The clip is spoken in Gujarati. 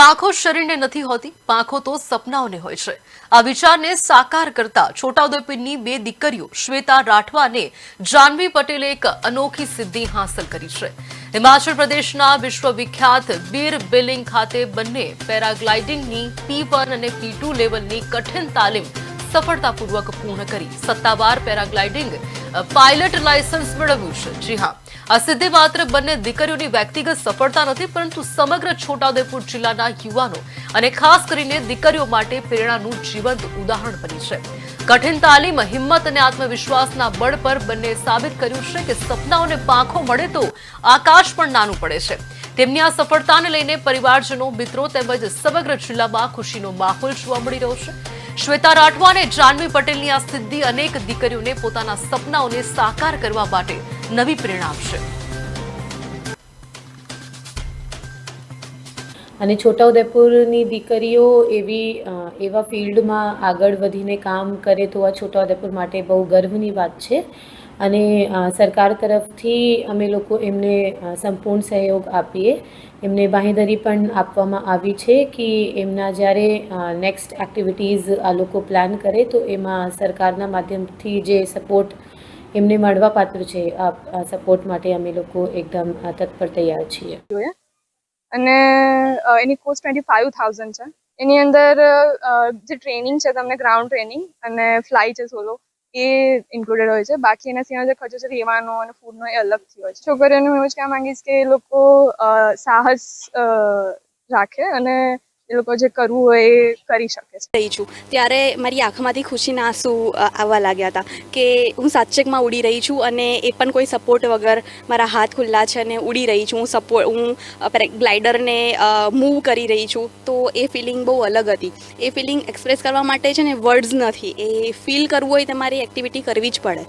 પાંખો શરીરને નથી હોતી, પાંખો તો સપનાઓને હોય છે। આ વિચારને સાકાર કરતા છોટાઉદેપુરની બે દીકરીઓ શ્વેતા રાઠવા અને જાનવી પટેલે એક અનોખી સિદ્ધિ હાંસલ કરી છે। હિમાચલ પ્રદેશના વિશ્વવિખ્યાત બીર બિલિંગ ખાતે બંને પેરાગ્લાઇડિંગની P1 અને P2 લેવલની કઠિન તાલીમ સફળતાપૂર્વક પૂર્ણ કરી સત્તાવાર પેરાગ્લાઇડિંગ પાયલટ લાયસન્સ મેળવ્યું છે। જી હા, આ સિદ્ધિ માત્ર બંને દીકરીઓની વ્યક્તિગત સફળતા નથી, પરંતુ સમગ્ર છોટાઉદેપુર જિલ્લાના યુવાનો અને ખાસ કરીને દીકરીઓ માટે પ્રેરણાનું જીવંત ઉદાહરણ બની છે। કઠિન તાલીમ, હિંમત અને આત્મવિશ્વાસના બળ પર બંને સાબિત કર્યું છે કે સપનાઓને પાંખો મળે તો આકાશ પણ નાનું પડે છે। તેમની આ સફળતાને લઈને પરિવારજનો, મિત્રો તેમજ સમગ્ર જિલ્લામાં ખુશીનો માહોલ જોવા મળી રહ્યો છે। શ્વેતા રાઠવા અને જાનવી પટેલની આ સિદ્ધિ અનેક દીકરીઓને પોતાના સપનાઓને સાકાર કરવા માટે નવી પ્રેરણા આપશે। અને છોટાઉદેપુરની દીકરીઓ એવા ફિલ્ડમાં આગળ વધીને કામ કરે તો આ છોટાઉદેપુર માટે બહુ ગર્વની વાત છે। અને સરકાર તરફથી અમે લોકો એમને સંપૂર્ણ સહયોગ આપીએ। એમને બાંહેધરી પણ આપવામાં આવી છે કે એમના જ્યારે નેક્સ્ટ એક્ટિવિટીઝ આ લોકો પ્લાન કરે તો એમાં સરકારના માધ્યમથી જે સપોર્ટ એમને મળવા પાત્ર છે, આ સપોર્ટ માટે અમે લોકો એકદમ તત્પર તૈયાર છીએ। અને એની કોસ્ટ 25,000 છે। એની અંદર જે ટ્રેનિંગ છે તમને ગ્રાઉન્ડ ટ્રેનિંગ અને ફ્લાય છે સોલો એ ઇન્ક્લુડેડ હોય છે। બાકી એના સિવાય જે ખર્ચો છે રહેવાનો અને ફૂડનો એ અલગથી હોય છે। છોકરીઓને હું એવું જ કહેવા માંગીશ કે એ લોકો સાહસ રાખે અને એ લોકો જે કરવું હોય એ કરી શકે છે। રહી છું ત્યારે મારી આંખમાંથી ખુશીના આંસુ આવવા લાગ્યા હતા કે હું સાચેકમાં ઉડી રહી છું અને એ પણ કોઈ સપોર્ટ વગર મારા હાથ ખુલ્લા છે અને ઉડી રહી છું। હું ગ્લાઇડરને મૂવ કરી રહી છું, તો એ ફિલિંગ બહુ અલગ હતી। એ ફિલિંગ એક્સપ્રેસ કરવા માટે છે ને વર્ડ્સ નથી, એ ફીલ કરવું હોય તમારી એક્ટિવિટી કરવી જ પડે।